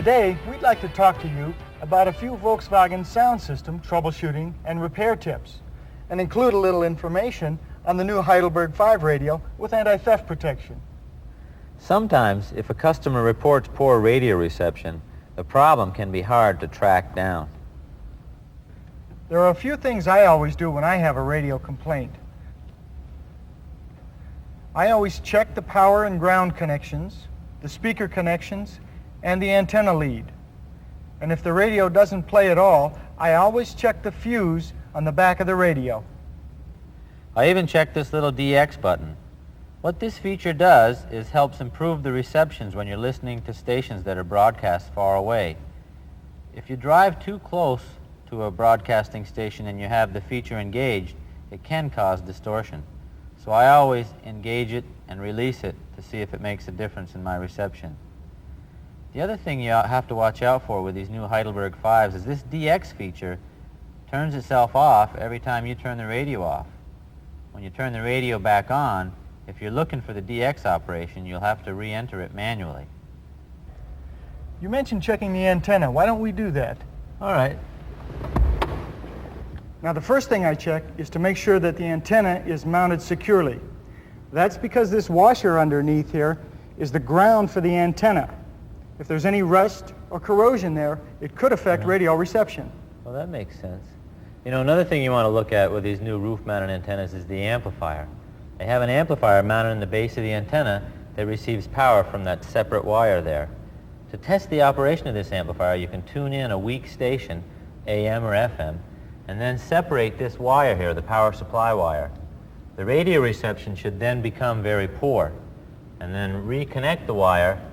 Today, we'd like to talk to you about a few Volkswagen sound system troubleshooting and repair tips, and include a little information on the new Heidelburg 5 radio with anti-theft protection. Sometimes, if a customer reports poor radio reception, the problem can be hard to track down. There are a few things I always do when I have a radio complaint. I always check the power and ground connections, the speaker connections, and the antenna lead. And if the radio doesn't play at all, I always check the fuse on the back of the radio. I even check this little DX button. What this feature does is helps improve the receptions when you're listening to stations that are broadcast far away. If you drive too close to a broadcasting station and you have the feature engaged, it can cause distortion. So I always engage it and release it to see if it makes a difference in my reception. The other thing you have to watch out for with these new Heidelberg 5s is this DX feature turns itself off every time you turn the radio off. When you turn the radio back on, if you're looking for the DX operation, you'll have to re-enter it manually. You mentioned checking the antenna. Why don't we do that? All right. Now, the first thing I check is to make sure that the antenna is mounted securely. That's because this washer underneath here is the ground for the antenna. If there's any rust or corrosion there, it could affect radio reception. Well, that makes sense. You know, another thing you want to look at with these new roof-mounted antennas is the amplifier. They have an amplifier mounted in the base of the antenna that receives power from that separate wire there. To test the operation of this amplifier, you can tune in a weak station, AM or FM, and then separate this wire here, the power supply wire. The radio reception should then become very poor, and then reconnect the wire.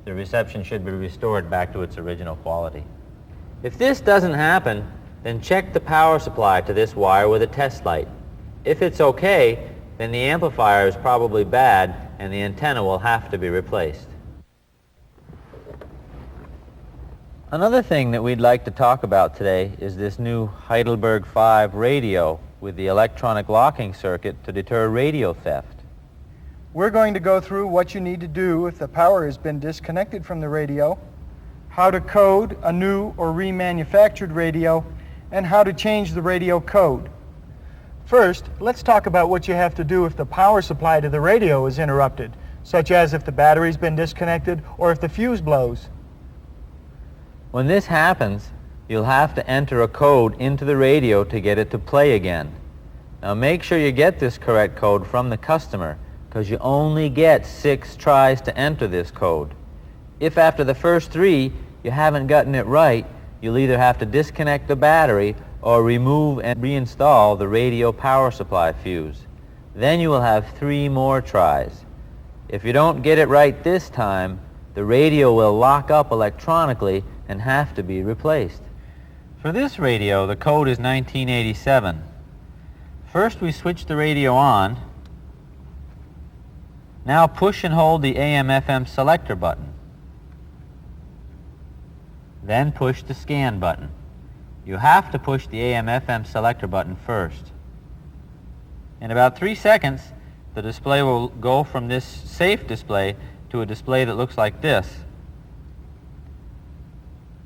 The reception should be restored back to its original quality. If this doesn't happen, then check the power supply to this wire with a test light. If it's okay, then the amplifier is probably bad and the antenna will have to be replaced. Another thing that we'd like to talk about today is this new Heidelberg 5 radio with the electronic locking circuit to deter radio theft. We're going to go through what you need to do if the power has been disconnected from the radio, how to code a new or remanufactured radio, and how to change the radio code. First, let's talk about what you have to do if the power supply to the radio is interrupted, such as if the battery's been disconnected or if the fuse blows. When this happens, you'll have to enter a code into the radio to get it to play again. Now make sure you get this correct code from the customer, because you only get 6 tries to enter this code. If after the first 3 you haven't gotten it right, you'll either have to disconnect the battery or remove and reinstall the radio power supply fuse. Then you will have 3 more tries. If you don't get it right this time, the radio will lock up electronically and have to be replaced. For this radio, the code is 1987. First we switch the radio on. Now push and hold the AM/FM selector button. Then push the scan button. You have to push the AM/FM selector button first. In about 3 seconds, the display will go from this safe display to a display that looks like this.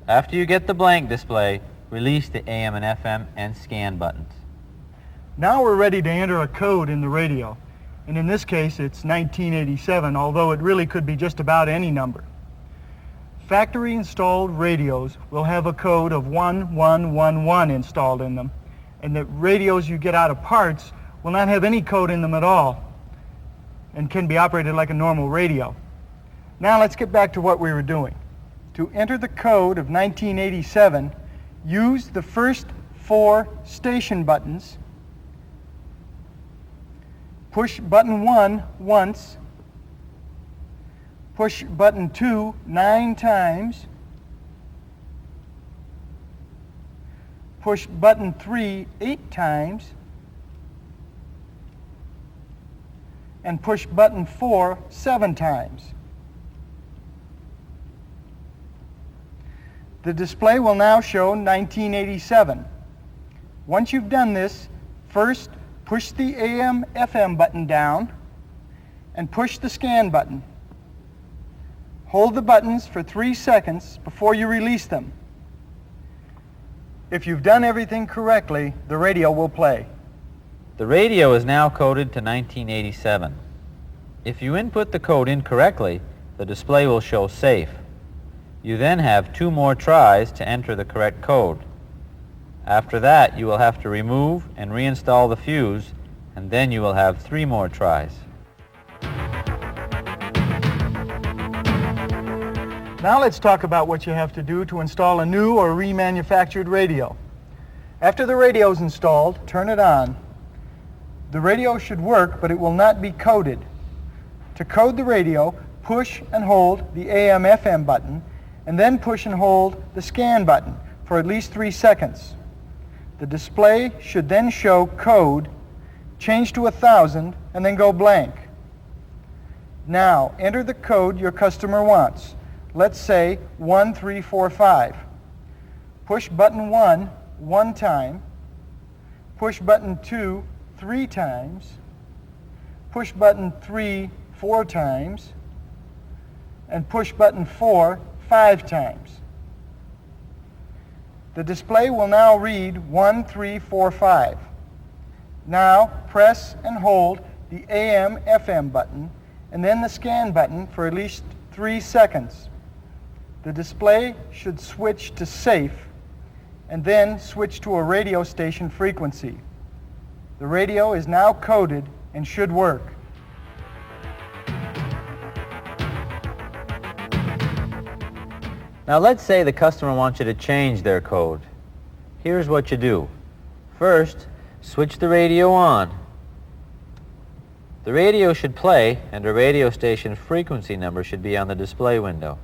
After you get the blank display, release the AM and FM and scan buttons. Now we're ready to enter a code in the radio. And in this case, it's 1987, although it really could be just about any number. Factory installed radios will have a code of 1111 installed in them, and the radios you get out of parts will not have any code in them at all and can be operated like a normal radio. Now let's get back to what we were doing. To enter the code of 1987, use the first 4 station buttons. Push button 1 once. Push button 2 9 times. Push button 3 8 times. And push button 4 7 times. The display will now show 1987. Once you've done this, first push the AM/FM button down and push the scan button. Hold the buttons for 3 seconds before you release them. If you've done everything correctly, the radio will play. The radio is now coded to 1987. If you input the code incorrectly, the display will show safe. You then have 2 more tries to enter the correct code. After that, you will have to remove and reinstall the fuse, and then you will have 3 more tries. Now let's talk about what you have to do to install a new or remanufactured radio. After the radio is installed, turn it on. The radio should work, but it will not be coded. To code the radio, push and hold the AM/FM button, and then push and hold the scan button for at least 3 seconds. The display should then show code, change to 1000, and then go blank. Now, enter the code your customer wants. Let's say 1345. Push button 1 1 time, push button 2 3 times, push button 3 4 times, and push button 4 5 times. The display will now read 1345. Now press and hold the AM/FM button and then the scan button for at least 3 seconds. The display should switch to safe and then switch to a radio station frequency. The radio is now coded and should work. Now let's say the customer wants you to change their code. Here's what you do. First, switch the radio on. The radio should play and a radio station frequency number should be on the display window.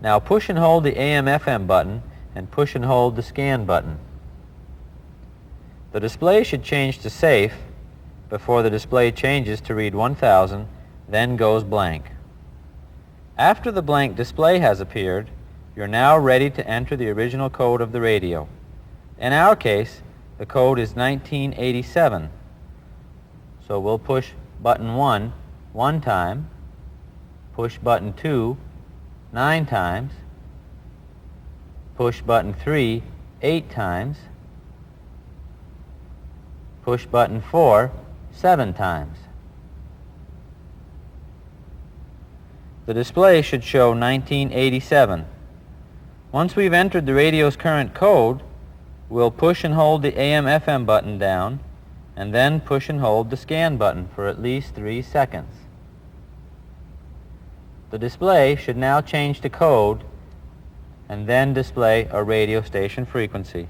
Now push and hold the AM/FM button and push and hold the scan button. The display should change to safe before the display changes to read 1000, then goes blank. After the blank display has appeared, you're now ready to enter the original code of the radio. In our case, the code is 1987. So we'll push button 1 1 time, push button 2 9 times, push button 3 8 times, push button 4 7 times. The display should show 1987. Once we've entered the radio's current code, we'll push and hold the AM/FM button down and then push and hold the scan button for at least 3 seconds. The display should now change to code and then display a radio station frequency.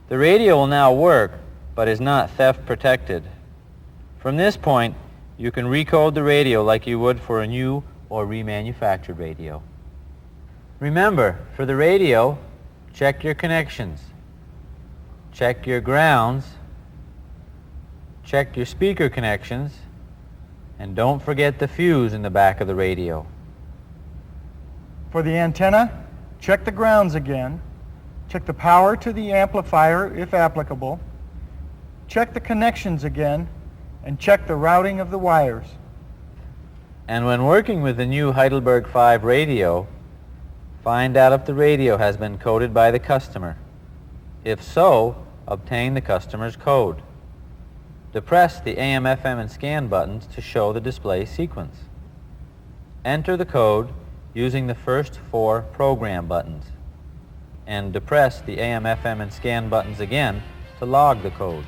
The radio will now work, but is not theft protected. From this point, you can recode the radio like you would for a new or remanufactured radio. Remember, for the radio, check your connections, check your grounds, check your speaker connections, and don't forget the fuse in the back of the radio. For the antenna, check the grounds again, check the power to the amplifier if applicable, check the connections again, and check the routing of the wires. And when working with the new Heidelberg 5 radio, find out if the radio has been coded by the customer. If so, obtain the customer's code. Depress the AM/FM and scan buttons to show the display sequence. Enter the code using the first 4 program buttons, and depress the AM/FM and scan buttons again to log the code.